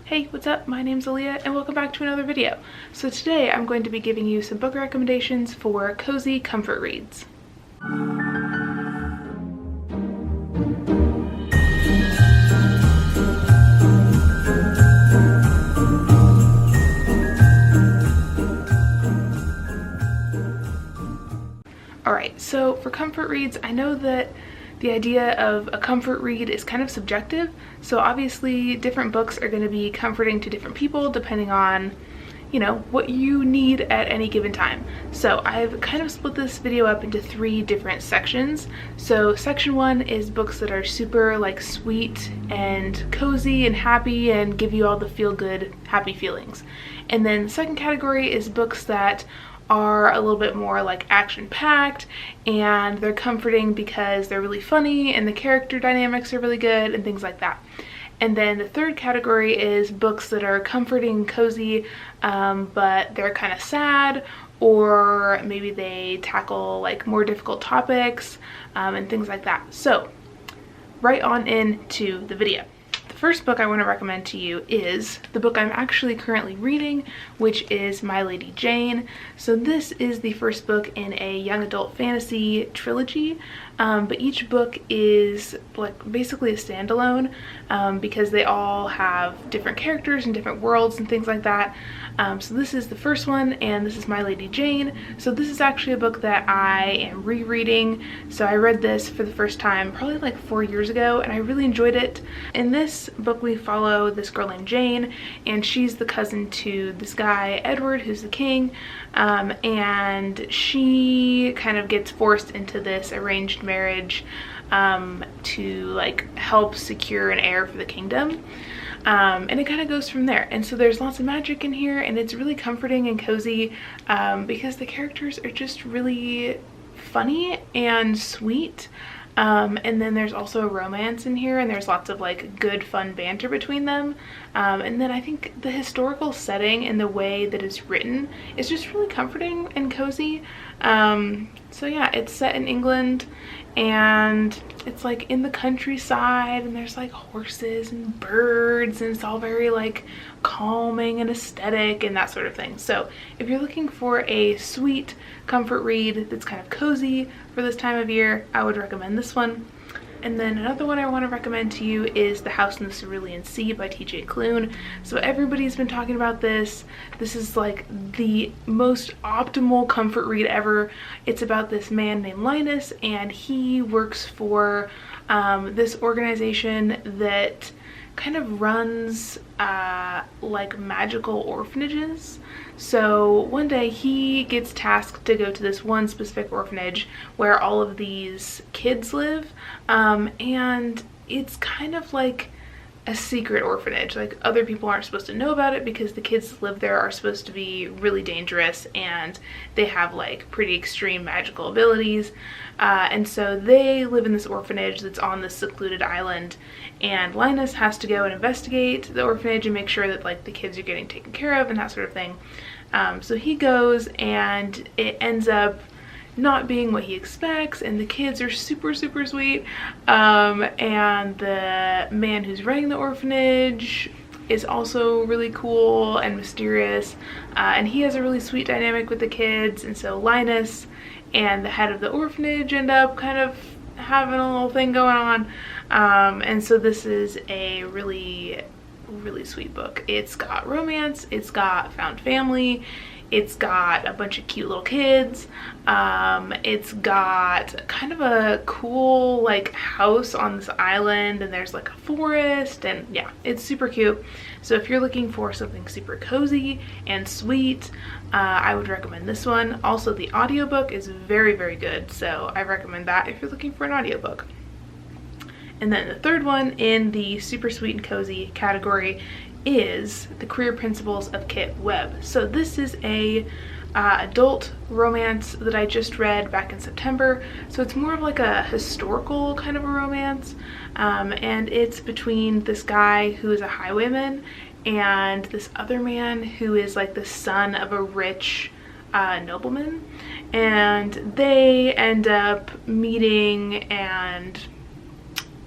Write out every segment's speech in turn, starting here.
Hey, what's up? My name's Aaliyah and welcome back to another video. So today I'm going to be giving you some book recommendations for cozy comfort reads. Alright, so for comfort reads, I know that the idea of a comfort read is kind of subjective, so obviously different books are going to be comforting to different people depending on, you know, what you need at any given time. So I've kind of split this video up into 3 different sections. So section 1 is books that are super like sweet and cozy and happy and give you all the feel-good happy feelings. And then the second category is books that are a little bit more like action-packed and they're comforting because they're really funny and the character dynamics are really good and things like that. And then the third category is books that are comforting, cozy, but they're kind of sad, or maybe they tackle like more difficult topics and things like that. So right on into the video. The first book I want to recommend to you is the book I'm actually currently reading, which is My Lady Jane. So this is the first book in a young adult fantasy trilogy, but each book is like basically a standalone because they all have different characters and different worlds and things like that. So this is the first one, and this is My Lady Jane. So this is actually a book that I am rereading. So I read this for the first time probably like 4 years ago, and I really enjoyed it. In this book we follow this girl named Jane, and she's the cousin to this guy Edward, who's the king, and she kind of gets forced into this arranged marriage to like help secure an heir for the kingdom. And it kind of goes from there. And so there's lots of magic in here, and it's really comforting and cozy because the characters are just really funny and sweet. And then there's also romance in here, and there's lots of like good fun banter between them. And then I think the historical setting and the way that it's written is just really comforting and cozy. So yeah, it's set in England, and it's like in the countryside, and there's like horses and birds, and it's all very like calming and aesthetic and that sort of thing. So if you're looking for a sweet comfort read that's kind of cozy for this time of year, I would recommend this one. And then another one I want to recommend to you is The House in the Cerulean Sea by T.J. Klune. So everybody's been talking about this. This is like the most optimal comfort read ever. It's about this man named Linus, and he works for this organization that kind of runs like magical orphanages. So one day he gets tasked to go to this one specific orphanage where all of these kids live, and it's kind of like a secret orphanage. Like other people aren't supposed to know about it because the kids that live there are supposed to be really dangerous and they have like pretty extreme magical abilities. And so they live in this orphanage that's on this secluded island, and Linus has to go and investigate the orphanage and make sure that like the kids are getting taken care of and that sort of thing. So he goes, and it ends up not being what he expects, and the kids are super sweet, and the man who's running the orphanage is also really cool and mysterious, and he has a really sweet dynamic with the kids. And so Linus and the head of the orphanage end up kind of having a little thing going on, and so this is a really sweet book. It's got romance, it's got found family, it's got a bunch of cute little kids, it's got kind of a cool like house on this island, and there's like a forest, and yeah, it's super cute. So if you're looking for something super cozy and sweet, I would recommend this one. Also, the audiobook is very good, so I recommend that if you're looking for an audiobook. And then the third one in the super sweet and cozy category is The Career Principles of Kit Webb. So this is a adult romance that I just read back in September. So it's more of like a historical kind of a romance, and it's between this guy who is a highwayman and this other man who is like the son of a rich nobleman, and they end up meeting and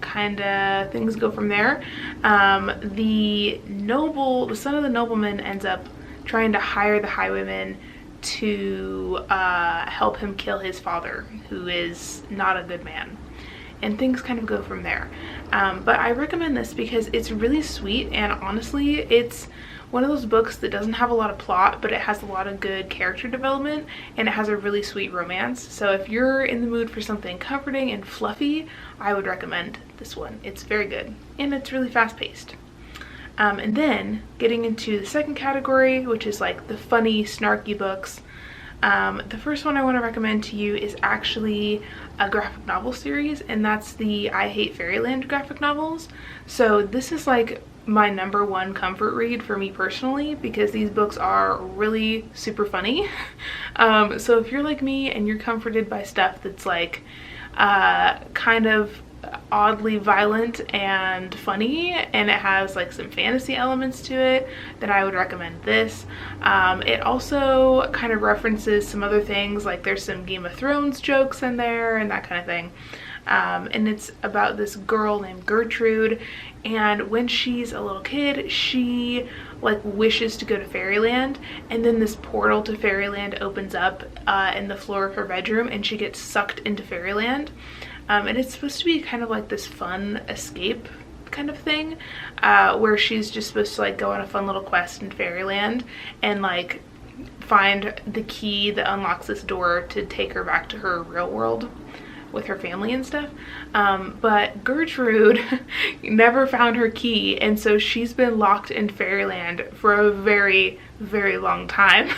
kind of things go from there. The son of the nobleman ends up trying to hire the highwaymen to help him kill his father, who is not a good man. And things kind of go from there. But I recommend this because it's really sweet, and honestly, it's one of those books that doesn't have a lot of plot, but it has a lot of good character development, and it has a really sweet romance. So if you're in the mood for something comforting and fluffy, I would recommend this one. It's very good, and it's really fast-paced. And then getting into the second category, which is like the funny, snarky books. The first one I want to recommend to you is actually a graphic novel series, and that's the I Hate Fairyland graphic novels. So this is like my #1 comfort read for me personally, because these books are really super funny. So if you're like me and you're comforted by stuff that's like kind of oddly violent and funny, and it has like some fantasy elements to it, then I would recommend this. It also kind of references some other things, like there's some Game of Thrones jokes in there and that kind of thing. And it's about this girl named Gertrude, and when she's a little kid, she like wishes to go to fairyland, and then this portal to fairyland opens up in the floor of her bedroom, and she gets sucked into fairyland. And it's supposed to be kind of like this fun escape kind of thing, where she's just supposed to like go on a fun little quest in fairyland and like find the key that unlocks this door to take her back to her real world with her family and stuff. But Gertrude never found her key, and so she's been locked in fairyland for a very, very long time.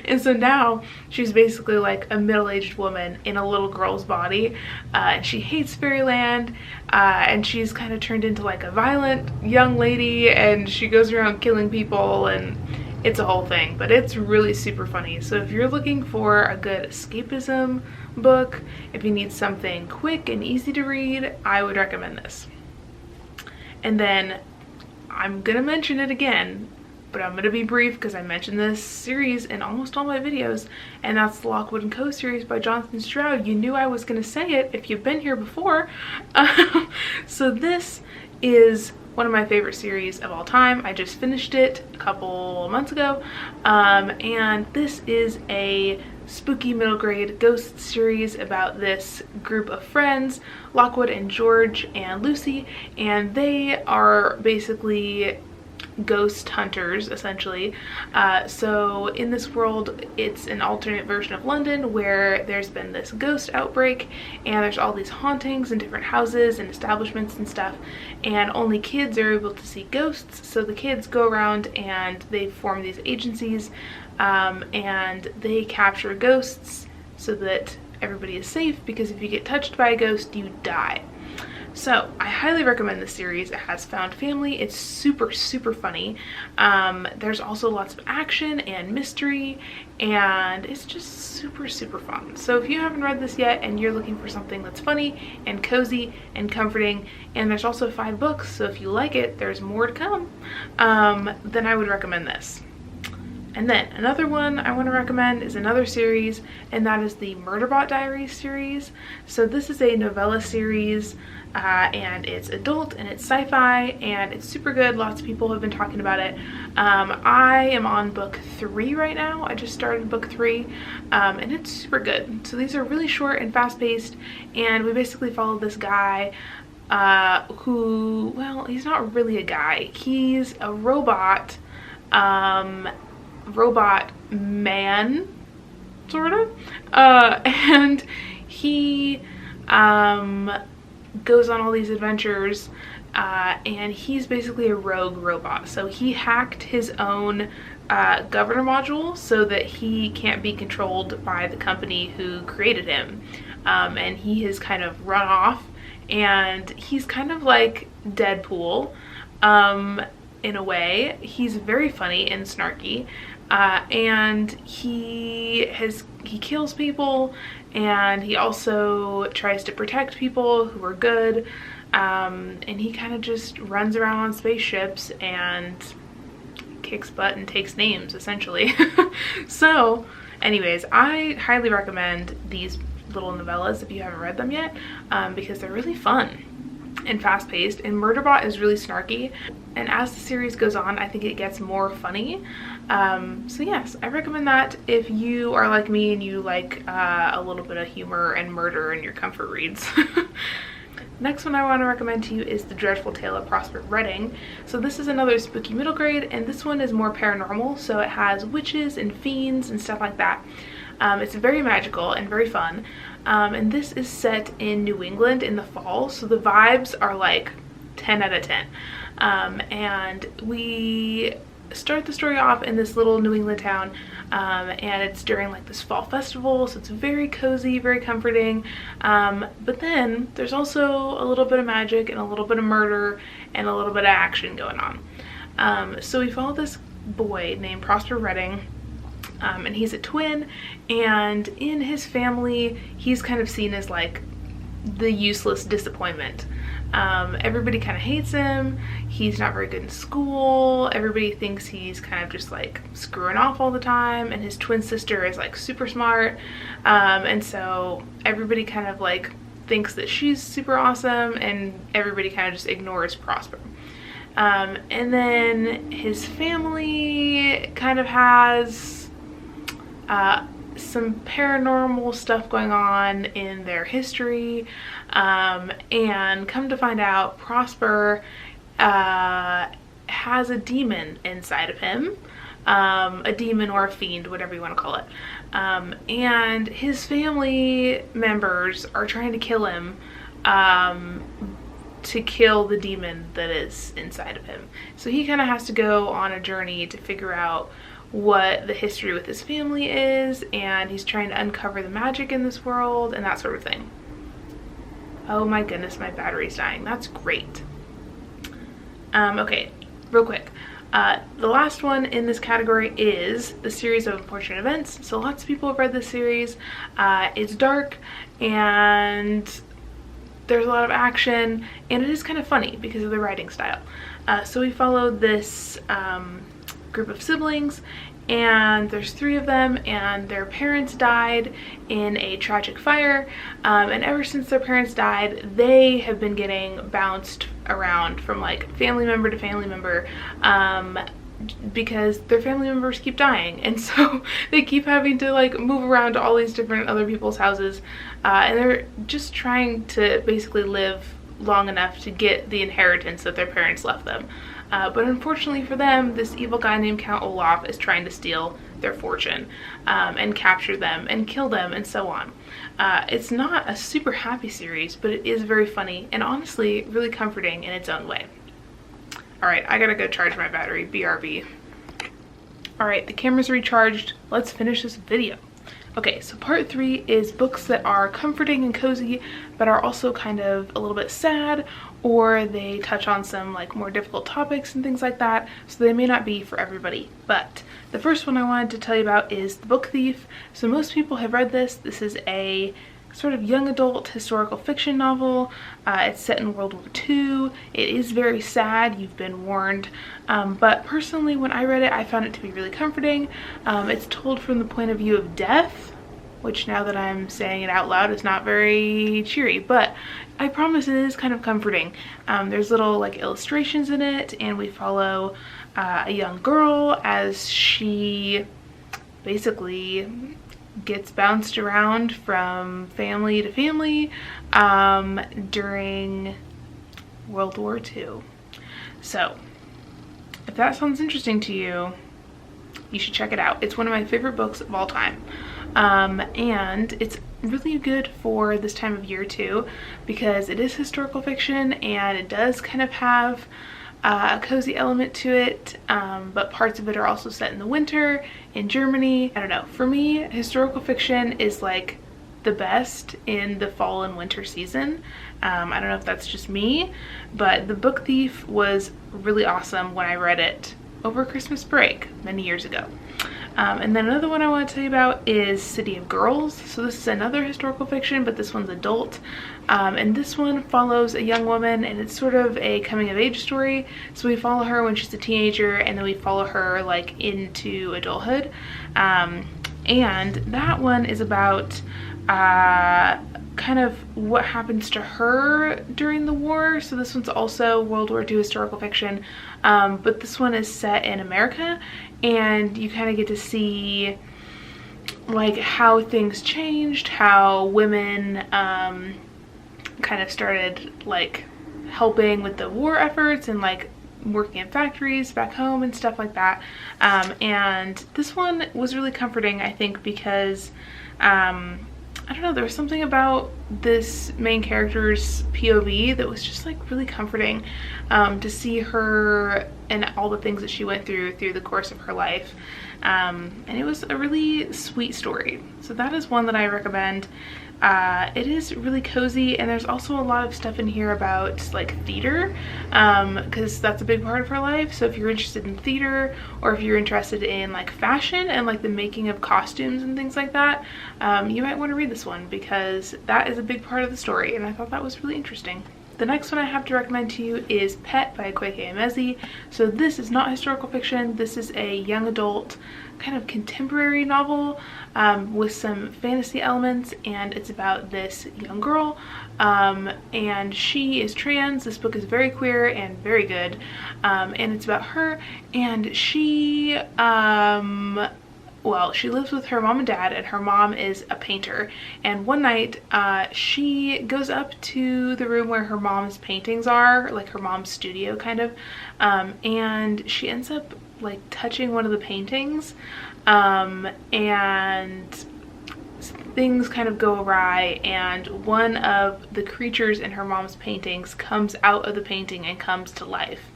And so now she's basically like a middle-aged woman in a little girl's body, and she hates fairyland, and she's kind of turned into like a violent young lady, and she goes around killing people, and it's a whole thing. But it's really super funny. So if you're looking for a good escapism book, if you need something quick and easy to read, I would recommend this. And then I'm gonna mention it again, but I'm gonna be brief because I mentioned this series in almost all my videos, and that's the Lockwood & Co. series by Jonathan Stroud. You knew I was gonna say it if you've been here before. So this is one of my favorite series of all time. I just finished it a couple months ago, and this is a spooky middle grade ghost series about this group of friends, Lockwood and George and Lucy, and they are basically ghost hunters essentially. So in this world, it's an alternate version of London where there's been this ghost outbreak, and there's all these hauntings in different houses and establishments and stuff, and only kids are able to see ghosts. So the kids go around and they form these agencies, and they capture ghosts so that everybody is safe, because if you get touched by a ghost, you die. So I highly recommend this series. It has found family. It's super, super funny. There's also lots of action and mystery, and it's just super, super fun. So if you haven't read this yet and you're looking for something that's funny and cozy and comforting, and there's also 5 books, so if you like it, there's more to come, then I would recommend this. And then another one I want to recommend is another series, and that is the Murderbot Diaries series. So this is a novella series, and it's adult and it's sci-fi, and it's super good. Lots of people have been talking about it. I am on book 3 right now. I just started book 3, and it's super good. So these are really short and fast-paced, and we basically follow this guy who, well, he's not really a guy. He's a robot man, sort of, and he goes on all these adventures, and he's basically a rogue robot. So he hacked his own governor module so that he can't be controlled by the company who created him, and he has kind of run off, and he's kind of like Deadpool in a way. He's very funny and snarky, and he kills people, and he also tries to protect people who are good, and he kind of just runs around on spaceships and kicks butt and takes names essentially. So anyways, I highly recommend these little novellas if you haven't read them yet, because they're really fun. and fast-paced, and Murderbot is really snarky, and as the series goes on I think it gets more funny. So yes, I recommend that if you are like me and you like a little bit of humor and murder in your comfort reads. Next one I want to recommend to you is The Dreadful Tale of Prosper Redding. So this is another spooky middle grade, and this one is more paranormal, so it has witches and fiends and stuff like that. It's very magical and very fun, and this is set in New England in the fall, so the vibes are like 10 out of 10. And we start the story off in this little New England town, and it's during like this fall festival, so it's very cozy, very comforting, but then there's also a little bit of magic and a little bit of murder and a little bit of action going on. So we follow this boy named Prosper Redding, and he's a twin, and in his family he's kind of seen as like the useless disappointment. Everybody kind of hates him. He's not very good in school. Everybody thinks he's kind of just like screwing off all the time, and his twin sister is like super smart, and so everybody kind of like thinks that she's super awesome, and everybody kind of just ignores Prosper. And then his family kind of has some paranormal stuff going on in their history, and come to find out Prosper has a demon inside of him, a demon or a fiend, whatever you want to call it, and his family members are trying to kill him, to kill the demon that is inside of him. So he kind of has to go on a journey to figure out what the history with his family is, and he's trying to uncover the magic in this world and that sort of thing. Oh my goodness, my battery's dying. That's great. Okay, real quick. The last one in this category is The Series of Unfortunate Events. So lots of people have read this series. It's dark and there's a lot of action, and it is kind of funny because of the writing style. So we followed this group of siblings, and there's 3 of them, and their parents died in a tragic fire, and ever since their parents died they have been getting bounced around from like family member to family member, because their family members keep dying, and so they keep having to like move around to all these different other people's houses, and they're just trying to basically live long enough to get the inheritance that their parents left them. But unfortunately for them, this evil guy named Count Olaf is trying to steal their fortune, and capture them and kill them and so on. It's not a super happy series, but it is very funny and honestly really comforting in its own way. Alright, I gotta go charge my battery. BRB. Alright, the camera's recharged. Let's finish this video. Okay, so part 3 is books that are comforting and cozy, but are also kind of a little bit sad, or they touch on some like more difficult topics and things like that, so they may not be for everybody. But the first one I wanted to tell you about is The Book Thief. So most people have read this. This is a sort of young adult historical fiction novel. It's set in World War II. It is very sad, you've been warned, but personally when I read it I found it to be really comforting. It's told from the point of view of death, which now that I'm saying it out loud is not very cheery, but I promise it is kind of comforting. There's little like illustrations in it, and we follow a young girl as she basically gets bounced around from family to family during World War II. So if that sounds interesting to you, you should check it out. It's one of my favorite books of all time, and it's really good for this time of year too, because it is historical fiction and it does kind of have a cozy element to it, but parts of it are also set in the winter in Germany. I don't know, for me historical fiction is like the best in the fall and winter season. I don't know if that's just me, but The Book Thief was really awesome when I read it over Christmas break many years ago. And then another one I want to tell you about is City of Girls. So this is another historical fiction, but this one's adult. And this one follows a young woman, and it's sort of a coming of age story. So we follow her when she's a teenager, and then we follow her like into adulthood. And that one is about kind of what happens to her during the war. So this one's also World War II historical fiction, but this one is set in America, and you kind of get to see like how things changed, how women kind of started like helping with the war efforts and like working in factories back home and stuff like that. And this one was really comforting, I think, because I don't know, there was something about this main character's POV that was just like really comforting, to see her and all the things that she went through the course of her life. And it was a really sweet story. So that is one that I recommend. It is really cozy, and there's also a lot of stuff in here about like theater, because that's a big part of her life. So if you're interested in theater, or if you're interested in like fashion and like the making of costumes and things like that, you might want to read this one, because that is a big part of the story, and I thought that was really interesting. The next one I have to recommend to you is Pet by Kweke Emezi. So this is not historical fiction. This is a young adult kind of contemporary novel, with some fantasy elements, and it's about this young girl, and she is trans. This book is very queer and very good, and it's about her, and she well, she lives with her mom and dad, and her mom is a painter. And one night, she goes up to the room where her mom's paintings are, like her mom's studio kind of, and she ends up like touching one of the paintings, and things kind of go awry, and one of the creatures in her mom's paintings comes out of the painting and comes to life.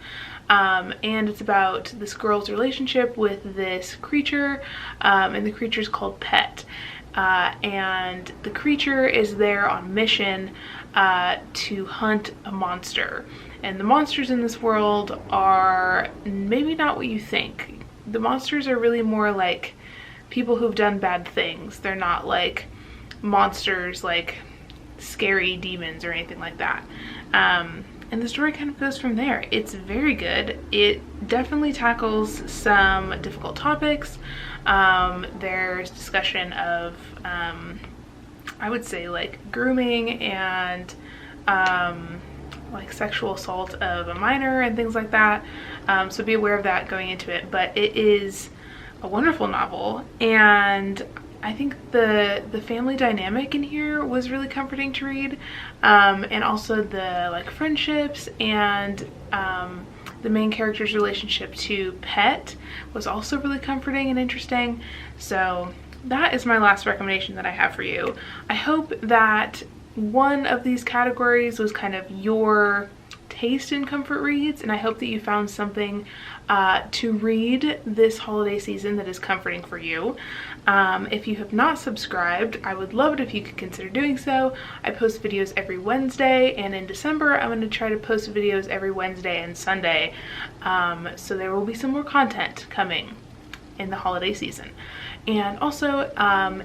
And it's about this girl's relationship with this creature, and the creature's called Pet, and the creature is there on mission to hunt a monster. And the monsters in this world are maybe not what you think. The monsters are really more like people who've done bad things. They're not like monsters like scary demons or anything like that. And the story kind of goes from there. It's very good. It definitely tackles some difficult topics. There's discussion of, I would say, like grooming and like sexual assault of a minor and things like that. So be aware of that going into it. But it is a wonderful novel, and I think the family dynamic in here was really comforting to read, and also the like friendships and the main character's relationship to Pet was also really comforting and interesting. So that is my last recommendation that I have for you. I hope that one of these categories was kind of your taste in comfort reads, and I hope that you found something to read this holiday season that is comforting for you. If you have not subscribed, I would love it if you could consider doing so. I post videos every Wednesday, and in December I'm going to try to post videos every Wednesday and Sunday, so there will be some more content coming in the holiday season. And also,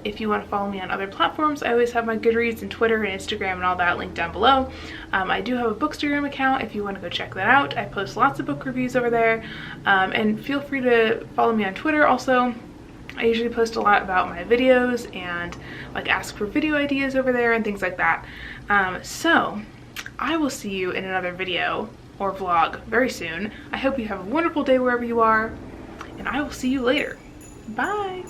if you want to follow me on other platforms, I always have my Goodreads and Twitter and Instagram and all that linked down below. I do have a Bookstagram account if you want to go check that out. I post lots of book reviews over there, and feel free to follow me on Twitter also. I usually post a lot about my videos and like ask for video ideas over there and things like that. So I will see you in another video or vlog very soon. I hope you have a wonderful day wherever you are, and I will see you later. Bye!